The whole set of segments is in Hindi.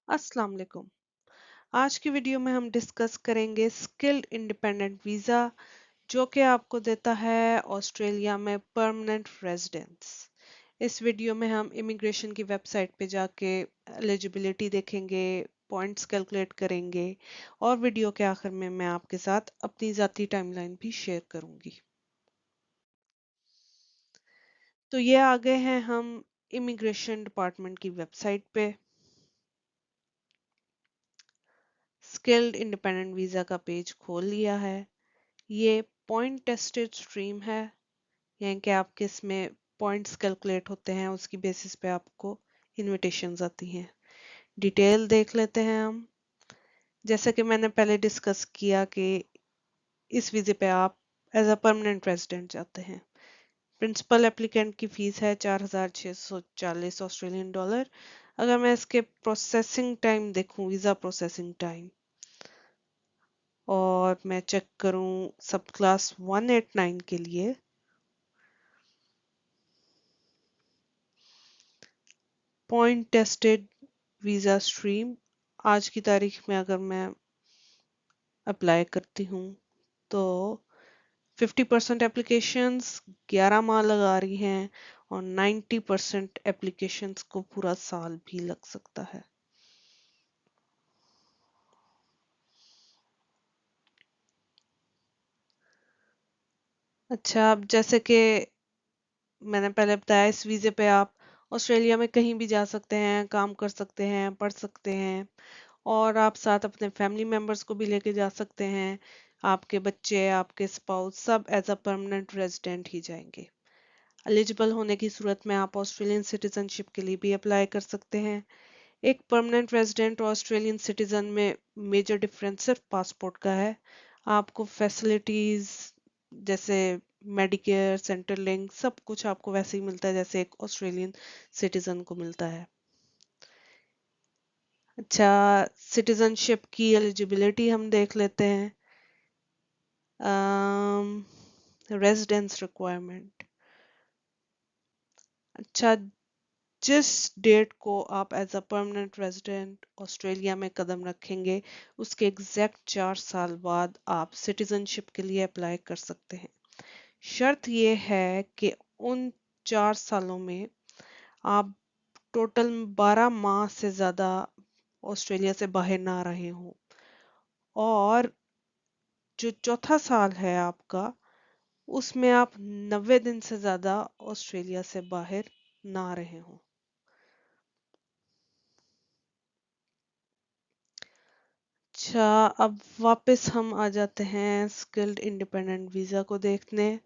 अस्सलाम वालेकुम। आज की वीडियो में हम डिस्कस करेंगे स्किल्ड इंडिपेंडेंट वीज़ा जो कि आपको देता है ऑस्ट्रेलिया में परमानेंट रेजिडेंस। इस वीडियो में हम इमिग्रेशन की वेबसाइट पे जाके एलिजिबिलिटी देखेंगे, पॉइंट्स कैलकुलेट करेंगे और वीडियो के आखिर में मैं आपके साथ अपनी ज़ाती टाइमलाइन भी शेयर करूंगी। तो ये आ गए हैं हम इमिग्रेशन डिपार्टमेंट की वेबसाइट पे। स्किल्ड इंडिपेंडेंट वीज़ा का पेज खोल लिया है। ये पॉइंट टेस्टेड स्ट्रीम है, यानी कि आपके इसमें पॉइंट्स कैलकुलेट होते हैं, उसकी बेसिस पे आपको इनविटेशंस आती हैं। डिटेल देख लेते हैं हम। जैसे कि मैंने पहले डिस्कस किया कि इस वीज़े पे आप एज अ परमानेंट रेजिडेंट जाते हैं। प्रिंसिपल एप्लीकेंट की फीस है 4,640 ऑस्ट्रेलियन डॉलर। अगर मैं इसके प्रोसेसिंग टाइम देखूं, वीज़ा प्रोसेसिंग टाइम, और मैं चेक करूं सब क्लास 189 के लिए, पॉइंट टेस्टेड वीज़ा स्ट्रीम, आज की तारीख में अगर मैं अप्लाई करती हूँ तो 50% एप्लीकेशंस 11 माह लगा रही हैं और 90% एप्लीकेशंस को पूरा साल भी लग सकता है। अच्छा, अब जैसे कि मैंने पहले बताया, इस वीज़े पे आप ऑस्ट्रेलिया में कहीं भी जा सकते हैं, काम कर सकते हैं, पढ़ सकते हैं और आप साथ अपने फैमिली मेंबर्स को भी लेके जा सकते हैं। आपके बच्चे, आपके स्पाउस सब एज अ परमानेंट रेजिडेंट ही जाएंगे। एलिजिबल होने की सूरत में आप ऑस्ट्रेलियन सिटीजनशिप के लिए भी अप्लाई कर सकते हैं। एक परमानेंट रेजिडेंट और ऑस्ट्रेलियन सिटीजन में मेजर डिफरेंस सिर्फ पासपोर्ट का है। आपको फैसिलिटीज जैसे मेडिकेयर, सेंट्रल लिंक, सब कुछ आपको वैसे ही मिलता है जैसे एक ऑस्ट्रेलियन सिटीजन को मिलता है। अच्छा, सिटीजनशिप की एलिजिबिलिटी हम देख लेते हैं। Residence requirement. अच्छा, जिस डेट को आप as a permanent resident Australia में कदम रखेंगे, उसके एग्जैक्ट 4 साल बाद आप सिटीजनशिप के लिए अप्लाई कर सकते हैं। शर्त ये है कि उन 4 सालों में आप टोटल 12 माह से ज़्यादा ऑस्ट्रेलिया से बाहर ना रहे हों और जो चौथा साल है आपका, उसमें आप 90 दिन से ज़्यादा ऑस्ट्रेलिया से बाहर ना रहे हों। अच्छा, अब वापस हम आ जाते हैं स्किल्ड इंडिपेंडेंट वीज़ा को देखने।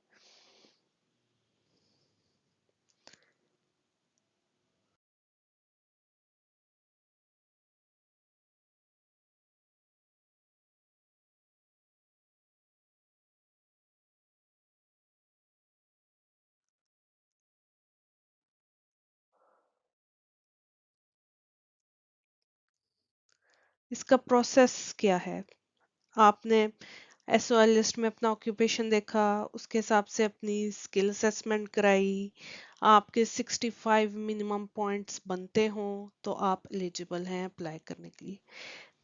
इसका प्रोसेस क्या है? आपने एसओएल लिस्ट में अपना ऑक्यूपेशन देखा, उसके हिसाब से अपनी स्किल असेसमेंट कराई, आपके 65 मिनिमम पॉइंट्स बनते हों तो आप एलिजिबल हैं अप्लाई करने के लिए।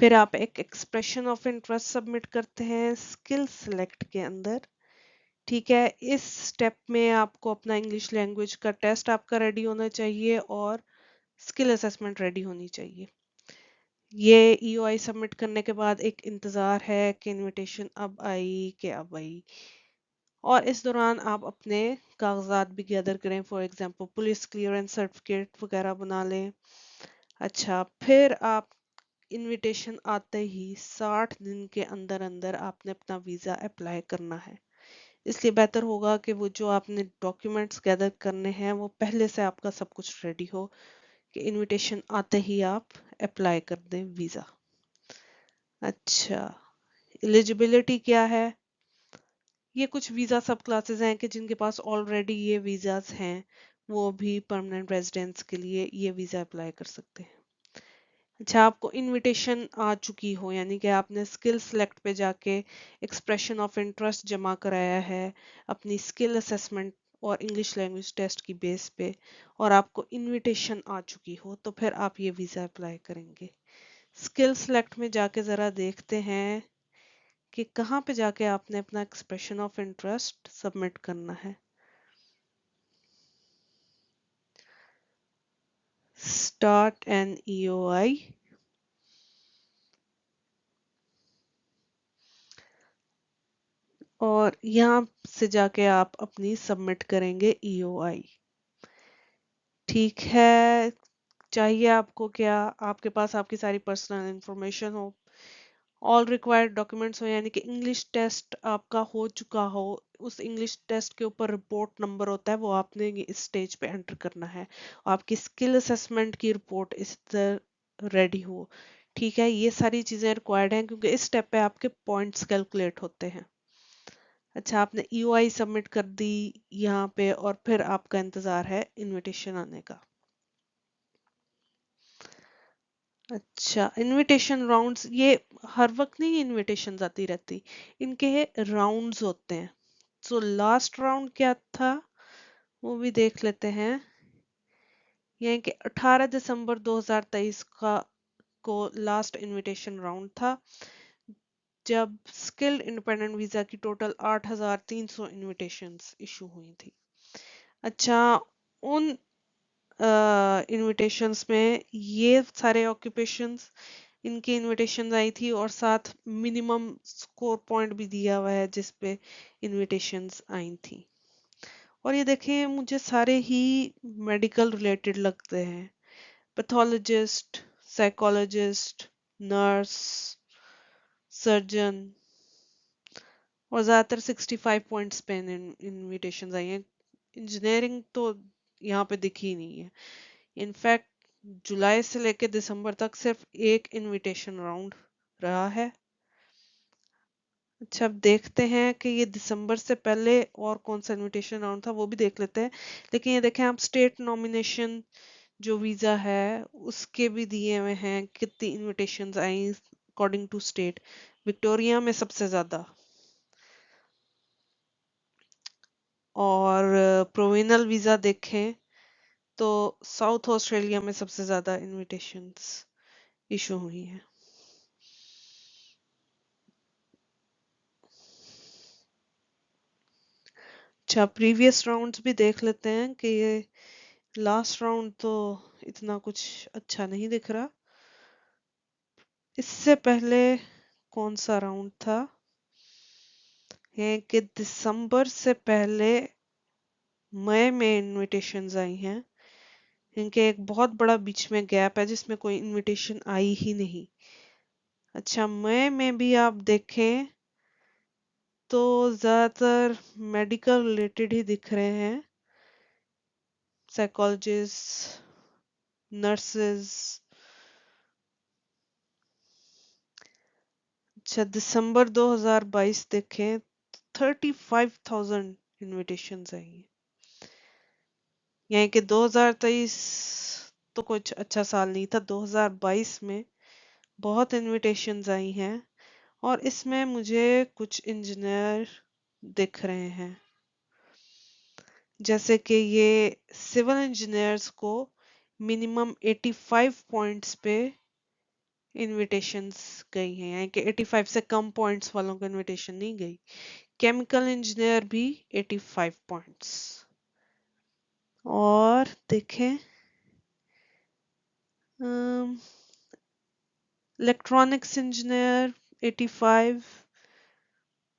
फिर आप एक एक्सप्रेशन ऑफ इंटरेस्ट सबमिट करते हैं स्किल सेलेक्ट के अंदर। ठीक है, इस स्टेप में आपको अपना इंग्लिश लैंग्वेज का टेस्ट आपका रेडी होना चाहिए और स्किल असेसमेंट रेडी होनी चाहिए। ये ईओआई सबमिट करने के बाद एक इंतज़ार है कि इनविटेशन अब आई कि अब आई, और इस दौरान आप अपने कागजात भी गैदर करें, for example police clearance certificate वगैरह बना लें। अच्छा, फिर आप इनविटेशन आते ही 60 दिन के अंदर अंदर आपने अपना वीज़ा अप्लाई करना है। इसलिए बेहतर होगा कि वो जो आपने डॉक्यूमेंट्स गैदर करने हैं वो पहले से आपका सब कुछ रेडी हो कि इनविटेशन आते ही आप अप्लाई कर दें वीज़ा। अच्छा, एलिजिबिलिटी क्या है? ये कुछ वीज़ा सब क्लासेस हैं कि जिनके पास ऑलरेडी ये वीज़ास हैं, वो भी परमानेंट रेजिडेंस के लिए ये वीज़ा अप्लाई कर सकते हैं। अच्छा, आपको इनविटेशन आ चुकी हो, यानी कि आपने स्किल सेलेक्ट पे जाके एक्सप्रेशन ऑफ इंटरेस्ट जमा कराया है, अपनी स्किल असेसमेंट और इंग्लिश लैंग्वेज टेस्ट की बेस पे और आपको इनविटेशन आ चुकी हो तो फिर आप ये वीज़ा अप्लाई करेंगे। स्किल सेलेक्ट में जाके ज़रा देखते हैं कि कहाँ पे जाके आपने अपना एक्सप्रेशन ऑफ इंटरेस्ट सबमिट करना है। स्टार्ट एन ईओआई और यहाँ से जाके आप अपनी सबमिट करेंगे ईओआई। ठीक है, चाहिए आपको क्या, आपके पास आपकी सारी पर्सनल इंफॉर्मेशन हो, ऑल रिक्वायर्ड डॉक्यूमेंट्स हो, यानी कि इंग्लिश टेस्ट आपका हो चुका हो, उस इंग्लिश टेस्ट के ऊपर रिपोर्ट नंबर होता है वो आपने इस स्टेज पे एंटर करना है, आपकी स्किल असेसमेंट की रिपोर्ट इस तरह रेडी हो। ठीक है, ये सारी चीजें रिक्वायर्ड हैं क्योंकि इस स्टेप पे आपके पॉइंट्स कैलकुलेट होते हैं। अच्छा, आपने ईओआई सबमिट कर दी यहाँ पे और फिर आपका इंतजार है इनविटेशन आने का। अच्छा, इनविटेशन राउंड्स ये हर वक्त नहीं इनविटेशन आती रहती, इनके राउंड्स होते हैं। सो लास्ट राउंड क्या था वो भी देख लेते हैं। यानी कि 18 दिसंबर 2023 का को लास्ट इनविटेशन राउंड था, जब स्किल्ड इंडिपेंडेंट वीजा की टोटल 8,300 इनविटेशंस इशू हुई थी। अच्छा, उन इनविटेशंस में ये सारे ऑक्यूपेशंस इनकी इनविटेशन आई थी और साथ मिनिमम स्कोर पॉइंट भी दिया हुआ है जिस पे इनविटेशंस आई थी। और ये देखें, मुझे सारे ही मेडिकल रिलेटेड लगते हैं, पैथोलॉजिस्ट, साइकोलॉजिस्ट, नर्स, सर्जन, और ज़्यादातर 65 पॉइंट्स पे इनविटेशन आई हैं। इंजीनियरिंग तो यहाँ पे दिखी ही नहीं है। इनफैक्ट जुलाई से लेकर दिसंबर तक सिर्फ एक इनविटेशन राउंड रहा है। अच्छा, अब देखते हैं कि ये दिसंबर से पहले और कौन सा इनविटेशन राउंड था वो भी देख लेते हैं। लेकिन ये देखें आप, स्टेट नॉमिनेशन जो वीजा है उसके भी दिए हुए हैं कितनी इनविटेशंस आई अकॉर्डिंग टू स्टेट। विक्टोरिया में सबसे ज्यादा और प्रोविनल वीजा देखें तो साउथ ऑस्ट्रेलिया में सबसे ज्यादा इनविटेशंस इशू हुई हैं। अच्छा, प्रीवियस राउंड्स भी देख लेते हैं कि ये लास्ट राउंड तो इतना कुछ अच्छा नहीं दिख रहा। इससे पहले कौन सा राउंड था, है कि दिसंबर से पहले मई में इनविटेशंस आई हैं। इनके एक बहुत बड़ा बीच में गैप है जिसमें कोई इनविटेशन आई ही नहीं। अच्छा, मई में भी आप देखें तो ज्यादातर मेडिकल रिलेटेड ही दिख रहे हैं, साइकोलॉजिस्ट, नर्सेस। अच्छा, दिसंबर 2022 देखें 35,000 इनविटेशंस आई हैं। यानी कि 2023 तो कुछ अच्छा साल नहीं था, 2022 में बहुत इनविटेशंस आई हैं और इसमें मुझे कुछ इंजीनियर दिख रहे हैं, जैसे कि ये सिविल इंजीनियर्स को मिनिमम 85 पॉइंट्स पे इनविटेशंस गई हैं, यानी कि 85 से कम पॉइंट्स वालों को इनविटेशन नहीं गई। केमिकल इंजीनियर भी 85 पॉइंट्स। और देखें इलेक्ट्रॉनिक्स इंजीनियर 85,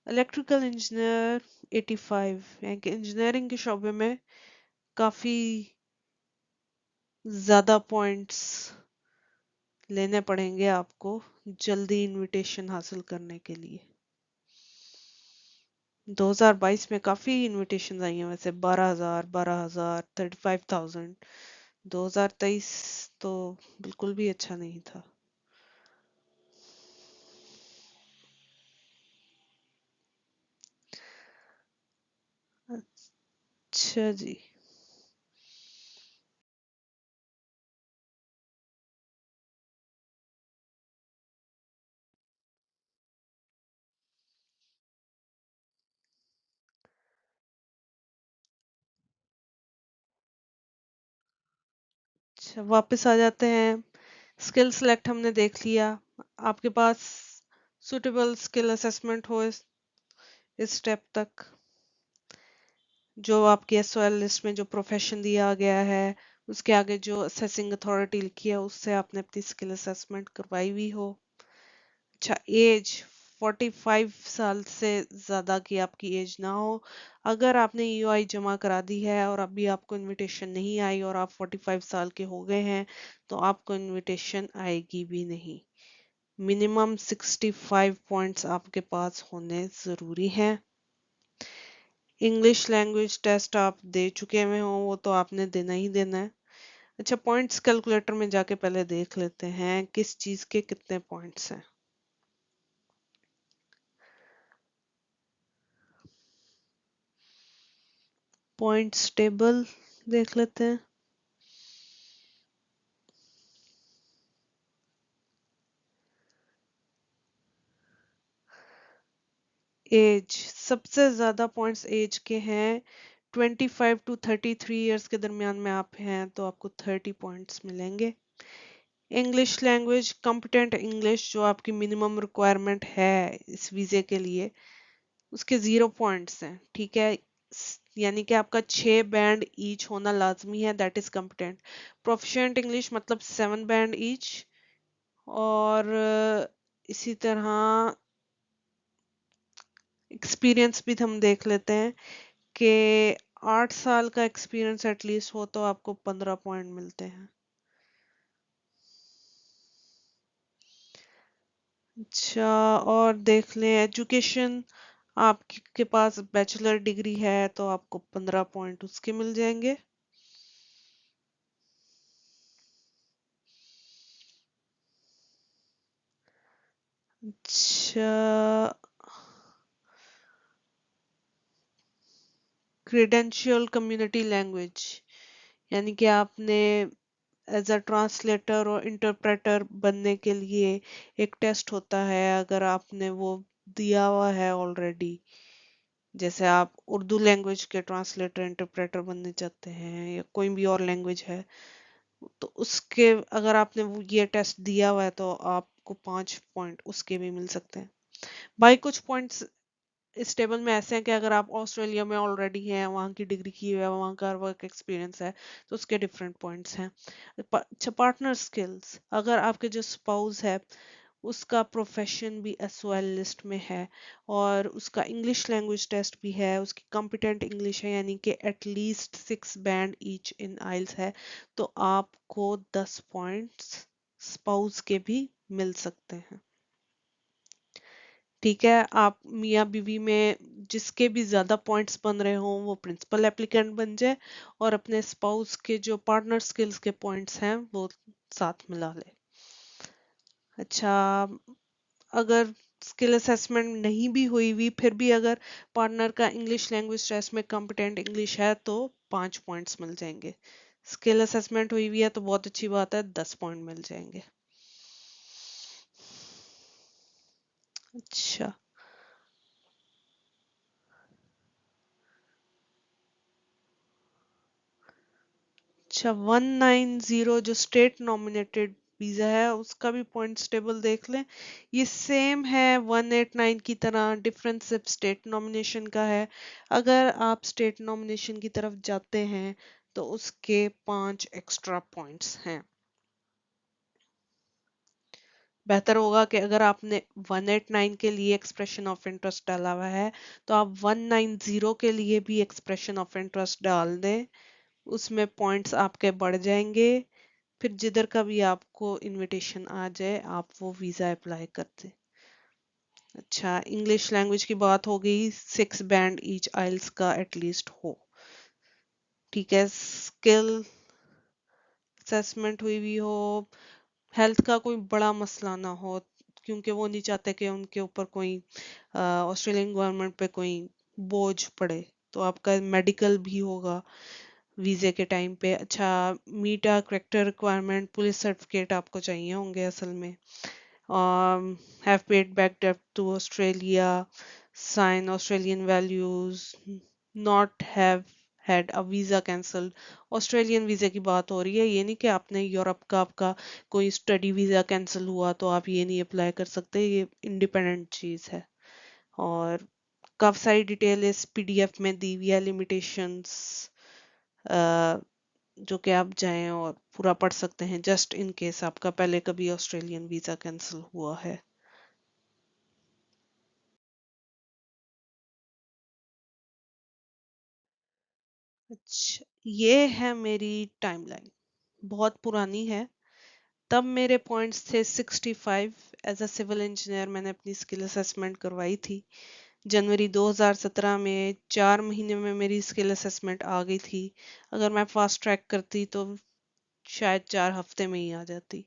इलेक्ट्रिकल इंजीनियर 85, यानी कि इंजीनियरिंग के शोबे में काफी ज्यादा पॉइंट्स लेने पड़ेंगे आपको जल्दी इनविटेशन हासिल करने के लिए। 2022 में काफी इनविटेशन आई हैं वैसे, 12,000, 12,000, 35,000। 2023 तो बिल्कुल भी अच्छा नहीं था। अच्छा जी। अच्छा, वापस आ जाते हैं। स्किल सेलेक्ट हमने देख लिया। आपके पास सुटेबल स्किल असेसमेंट हो इस स्टेप तक, जो आपकी एसओएल लिस्ट में जो प्रोफेशन दिया गया है उसके आगे जो असेसिंग अथॉरिटी लिखी है उससे आपने अपनी स्किल असेसमेंट करवाई हुई हो। अच्छा, एज 45 साल से ज्यादा की आपकी एज ना हो। अगर आपने ईयूआई जमा करा दी है और अभी आपको इनविटेशन नहीं आई और आप 45 साल के हो गए हैं तो आपको इनविटेशन आएगी भी नहीं। मिनिमम 65 पॉइंट्स आपके पास होने जरूरी हैं। इंग्लिश लैंग्वेज टेस्ट आप दे चुके हुए हो वो तो आपने देना ही देना है। अच्छा, पॉइंट्स कैलकुलेटर में जाके पहले देख लेते हैं किस चीज के कितने पॉइंट्स हैं। पॉइंट्स टेबल देख लेते हैं। एज, सबसे ज्यादा पॉइंट्स एज के हैं। 25 to 33 ईयर्स के दरमियान में आप हैं तो आपको 30 पॉइंट्स मिलेंगे। इंग्लिश लैंग्वेज कॉम्पिटेंट इंग्लिश जो आपकी मिनिमम रिक्वायरमेंट है इस वीजे के लिए, उसके 0 पॉइंट्स हैं। ठीक है, यानी कि आपका 6 बैंड ईच होना लाजमी है, that is competent. Proficient English मतलब 7 बैंड ईच। और इसी तरह एक्सपीरियंस भी हम देख लेते हैं कि 8 साल का एक्सपीरियंस एटलीस्ट हो तो आपको 15 पॉइंट मिलते हैं। अच्छा, और देख लें एजुकेशन, आपके पास बैचलर डिग्री है तो आपको 15 पॉइंट उसके मिल जाएंगे। अच्छा, क्रेडेंशियल कम्युनिटी लैंग्वेज, यानी कि आपने एज अ ट्रांसलेटर और इंटरप्रेटर बनने के लिए एक टेस्ट होता है, अगर आपने वो दिया हुआ है ऑलरेडी, जैसे आप उर्दू लैंग्वेज के ट्रांसलेटर इंटरप्रेटर बनने चाहते हैं या कोई भी और लैंग्वेज है तो उसके अगर आपने वो ये टेस्ट दिया हुआ है तो आपको 5 पॉइंट उसके भी मिल सकते हैं। भाई कुछ पॉइंट्स इस टेबल में ऐसे हैं कि अगर आप ऑस्ट्रेलिया में ऑलरेडी हैं, वहाँ की डिग्री की है, वहाँ का वर्क एक्सपीरियंस है तो उसके डिफरेंट पॉइंट्स हैं। अच्छा, पार्टनर स्किल्स, अगर आपके जो स्पाउस है उसका प्रोफेशन भी एसओएल लिस्ट में है और उसका इंग्लिश लैंग्वेज टेस्ट भी है, उसकी कॉम्पिटेंट इंग्लिश है यानी कि एटलीस्ट 6 बैंड ईच इन आइल्स है, तो आपको 10 पॉइंट्स स्पाउस के भी मिल सकते हैं। ठीक है, आप मियाँ बीवी में जिसके भी ज्यादा पॉइंट्स बन रहे हो वो प्रिंसिपल एप्लीकेंट बन जाए और अपने स्पाउस के जो पार्टनर स्किल्स के पॉइंट्स हैं वो साथ मिला ले। अच्छा, अगर स्किल असेसमेंट नहीं भी हुई हुई फिर भी अगर पार्टनर का इंग्लिश लैंग्वेज टेस्ट में कॉम्पिटेंट इंग्लिश है तो 5 पॉइंट्स मिल जाएंगे। स्किल असेसमेंट हुई हुई है तो बहुत अच्छी बात है, 10 पॉइंट मिल जाएंगे। अच्छा, 190 जो स्टेट नॉमिनेटेड वीजा है उसका भी पॉइंट्स टेबल देख लें। ये सेम है 189 की तरह, डिफरेंस सिर्फ स्टेट नॉमिनेशन का है। अगर आप स्टेट नॉमिनेशन की तरफ जाते हैं तो उसके 5 एक्स्ट्रा पॉइंट्स हैं। बेहतर होगा कि अगर आपने 189 के लिए एक्सप्रेशन ऑफ इंटरेस्ट डाला हुआ है तो आप 190 के लिए भी एक्सप्रेशन ऑफ इंटरेस्ट डाल दें, उसमें पॉइंट्स आपके बढ़ जाएंगे। फिर जिधर का भी आपको इनविटेशन आ जाए आप वो वीजा अप्लाई कर दें। अच्छा, इंग्लिश लैंग्वेज की बात हो गई, 6 बैंड ईच आइल्स का एटलीस्ट हो। ठीक है, स्किल असेसमेंट हुई भी हो, हेल्थ का कोई बड़ा मसला ना हो, क्योंकि वो नहीं चाहते कि उनके ऊपर कोई ऑस्ट्रेलियन गवर्नमेंट पे कोई बोझ पड़े, तो आपका मेडिकल भी होगा वीजे के टाइम पे। अच्छा, meet a character requirement police certificate आपको चाहिए होंगे असल में। हैव पेड बैक डेbt to Australia, sign Australian values, not have had a visa cancelled. Australian visa की बात हो रही है, ये नहीं कि आपने यूरोप का आपका कोई स्टडी वीजा कैंसिल हुआ तो आप ये नहीं अप्लाई कर सकते, ये इंडिपेंडेंट चीज है। और काफी सारी डिटेल इस पीडीएफ में दी हुई है, लिमिटेशंस, जो कि आप जाएं और पूरा पढ़ सकते हैं, जस्ट इन केस आपका पहले कभी ऑस्ट्रेलियन वीजा कैंसिल हुआ है। अच्छा, ये है मेरी टाइमलाइन, बहुत पुरानी है। तब मेरे पॉइंट्स थे 65। एज अ सिविल इंजीनियर मैंने अपनी स्किल असेसमेंट करवाई थी जनवरी 2017 में। 4 महीने में मेरी स्किल असेसमेंट आ गई थी। अगर मैं फास्ट ट्रैक करती तो शायद 4 हफ्ते में ही आ जाती।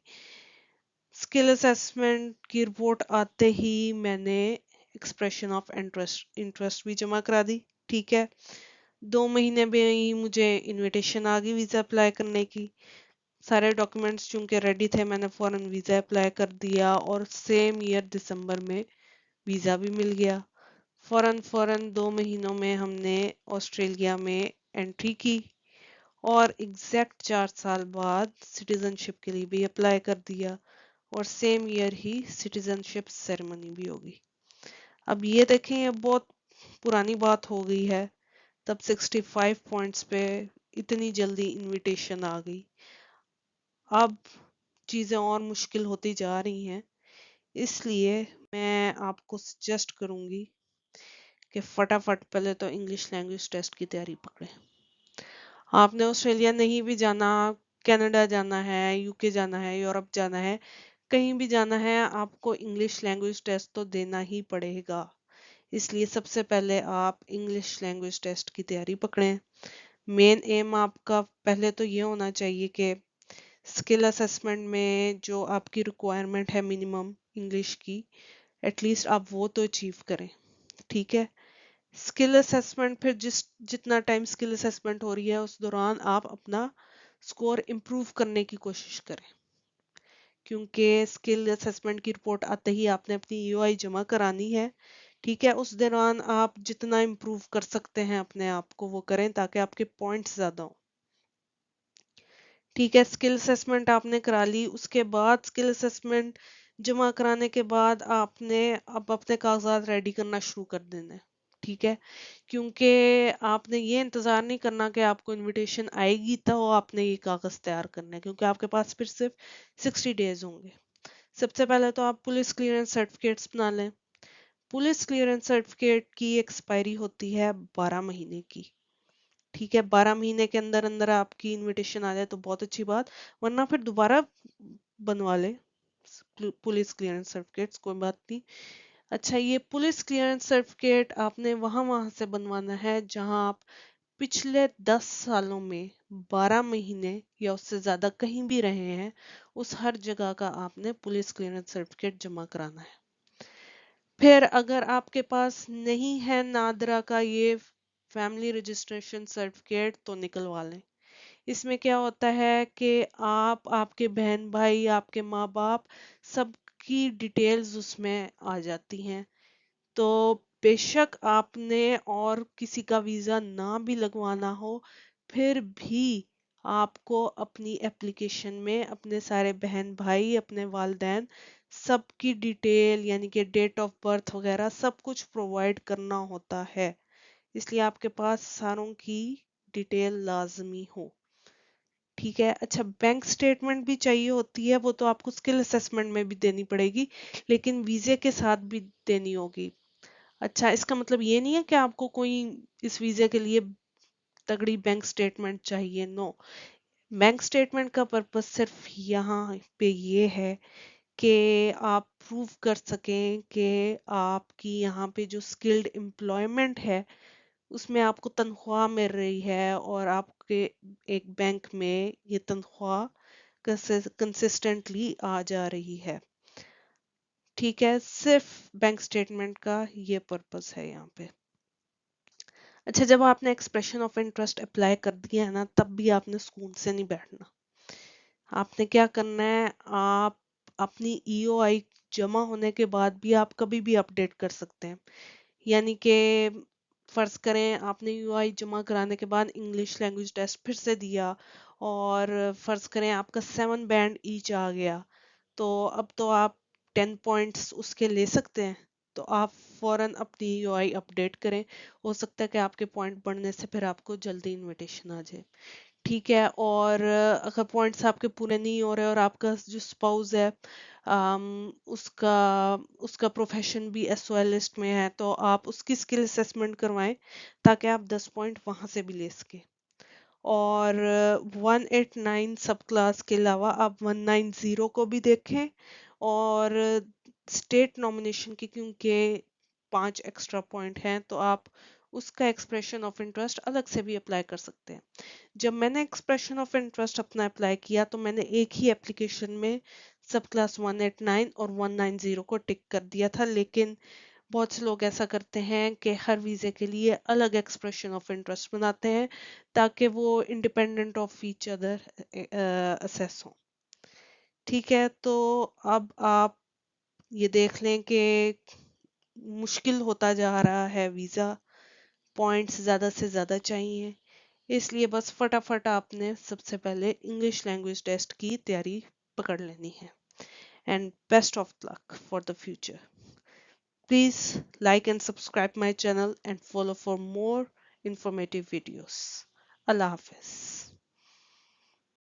स्किल असेसमेंट की रिपोर्ट आते ही मैंने एक्सप्रेशन ऑफ इंटरेस्ट इंटरेस्ट भी जमा करा दी। ठीक है, 2 महीने में ही मुझे इनविटेशन आ गई वीजा अप्लाई करने की। सारे डॉक्यूमेंट्स चूंकि रेडी थे, मैंने फॉरन वीजा अप्लाई कर दिया और सेम ईयर दिसंबर में वीजा भी मिल गया। फौरन फौरन 2 महीनों में हमने ऑस्ट्रेलिया में एंट्री की और एग्जैक्ट 4 साल बाद सिटीजनशिप के लिए भी अप्लाई कर दिया और सेम ईयर ही सिटीजनशिप सेरेमनी भी होगी। अब ये देखें, ये बहुत पुरानी बात हो गई है। तब 65 पॉइंट्स पे इतनी जल्दी इनविटेशन आ गई। अब चीज़ें और मुश्किल होती जा रही हैं, इसलिए मैं आपको सजेस्ट करूंगी कि फटाफट पहले तो इंग्लिश लैंग्वेज टेस्ट की तैयारी पकड़ें। आपने ऑस्ट्रेलिया नहीं भी जाना, कनाडा जाना है, यूके जाना है, यूरोप जाना है, कहीं भी जाना है, आपको इंग्लिश लैंग्वेज टेस्ट तो देना ही पड़ेगा। इसलिए सबसे पहले आप इंग्लिश लैंग्वेज टेस्ट की तैयारी पकड़ें। मेन एम आपका पहले तो ये होना चाहिए कि स्किल असेसमेंट में जो आपकी रिक्वायरमेंट है मिनिमम इंग्लिश की, एटलीस्ट आप वो तो अचीव करें। ठीक है, स्किल असेसमेंट फिर जितना टाइम स्किल असेसमेंट हो रही है उस दौरान आप अपना स्कोर इम्प्रूव करने की कोशिश करें, क्योंकि स्किल असेसमेंट की रिपोर्ट आते ही आपने अपनी ईओआई जमा करानी है। ठीक है, उस दौरान आप जितना इम्प्रूव कर सकते हैं अपने आप को वो करें ताकि आपके पॉइंट्स ज्यादा हो। ठीक है, स्किल असेसमेंट आपने करा ली, उसके बाद स्किल असेसमेंट जमा कराने के बाद आपने अब अपने कागजात रेडी करना शुरू कर देना है। ठीक है, क्योंकि आपने ये इंतजार नहीं करना कि आपको इनविटेशन आएगी तो आपने ये कागज तैयार करना है, क्योंकि आपके पास फिर सिर्फ 60 डेज होंगे। सबसे पहले तो आप पुलिस क्लियरेंस सर्टिफिकेट्स बना लें। पुलिस क्लियरेंस सर्टिफिकेट की एक्सपायरी होती है 12 महीने की। ठीक है, 12 महीने के अंदर अंदर आपकी इनविटेशन आ जाए तो बहुत अच्छी बात, वरना फिर दोबारा बनवा ले पुलिस क्लियरेंस सर्टिफिकेट्स, कोई बात नहीं। अच्छा, ये पुलिस क्लियरेंस सर्टिफिकेट आपने वहां वहां से बनवाना है जहां आप पिछले 10 सालों में 12 महीने या उससे ज्यादा कहीं भी रहे हैं, उस हर जगह का आपने पुलिस क्लियरेंस सर्टिफिकेट जमा कराना है। फिर अगर आपके पास नहीं है नादरा का ये फैमिली रजिस्ट्रेशन सर्टिफिकेट तो निकलवा लें। इसमें क्या होता है कि आप, आपके बहन भाई, आपके माँ बाप, सबकी डिटेल्स उसमें आ जाती हैं। तो बेशक आपने और किसी का वीजा ना भी लगवाना हो, फिर भी आपको अपनी एप्लीकेशन में अपने सारे बहन भाई, अपने वालिदैन, सबकी डिटेल यानी कि डेट ऑफ बर्थ वगैरह सब कुछ प्रोवाइड करना होता है। इसलिए आपके पास सारों की डिटेल लाजमी हो। ठीक है, अच्छा, बैंक स्टेटमेंट भी चाहिए होती है, वो तो आपको स्किल असेसमेंट में भी देनी पड़ेगी, लेकिन वीजे के साथ भी देनी होगी। अच्छा, इसका मतलब ये नहीं है कि आपको कोई इस वीजे के लिए तगड़ी बैंक स्टेटमेंट चाहिए, नो। बैंक स्टेटमेंट का पर्पस सिर्फ यहाँ पे ये है कि आप प्रूव कर सकें कि आपकी यहाँ पे जो स्किल्ड एम्प्लॉयमेंट है उसमें आपको तनख्वाह मिल रही है और आपके एक बैंक में ये तनख्वाह कंसिस्टेंटली आ जा रही है। ठीक है, सिर्फ बैंक स्टेटमेंट का ये पर्पस है यहाँ पे। अच्छा, जब आपने एक्सप्रेशन ऑफ इंटरेस्ट अप्लाई कर दिया है ना, तब भी आपने सुकून से नहीं बैठना। आपने क्या करना है, आप अपनी ईओआई जमा होने के बाद भी आप कभी भी अपडेट कर सकते हैं। यानी कि फर्ज करें आपने यूआई जमा कराने के बाद इंग्लिश लैंग्वेज टेस्ट फिर से दिया और फर्ज करें आपका 7 बैंड ईच आ गया, तो अब तो आप 10 पॉइंट्स उसके ले सकते हैं। तो आप फौरन अपनी यूआई अपडेट करें, हो सकता है कि आपके पॉइंट बढ़ने से फिर आपको जल्दी इनविटेशन आ जाए। ठीक है, और अगर पॉइंट्स आपके पूरे नहीं हो रहे और आपका जो स्पाउस है उसका उसका प्रोफेशन भी एसओएल लिस्ट में है, तो आप उसकी स्किल असेसमेंट करवाएं ताकि आप 10 पॉइंट वहां से भी ले सके। और 189 सब क्लास के अलावा आप 190 को भी देखें, और स्टेट नॉमिनेशन की क्योंकि 5 एक्स्ट्रा पॉइंट हैं तो आप उसका एक्सप्रेशन ऑफ इंटरेस्ट अलग से भी अप्लाई कर सकते हैं। जब मैंने एक्सप्रेशन ऑफ इंटरेस्ट अपना अप्लाई किया तो मैंने एक ही एप्लीकेशन में सब क्लास 189 और 190 को टिक कर दिया था, लेकिन बहुत से लोग ऐसा करते हैं कि हर वीजे के लिए अलग एक्सप्रेशन ऑफ इंटरेस्ट बनाते हैं ताकि वो independent of each other assess हो। ठीक है, तो अब आप ये देख लें कि मुश्किल होता जा रहा है वीजा, पॉइंट्स ज्यादा से ज्यादा चाहिए, इसलिए बस फटाफट आपने सबसे पहले इंग्लिश लैंग्वेज टेस्ट की तैयारी पकड़ लेनी है। And best of luck for the future. Please like and subscribe my channel and follow for more informative videos. Allah Hafiz.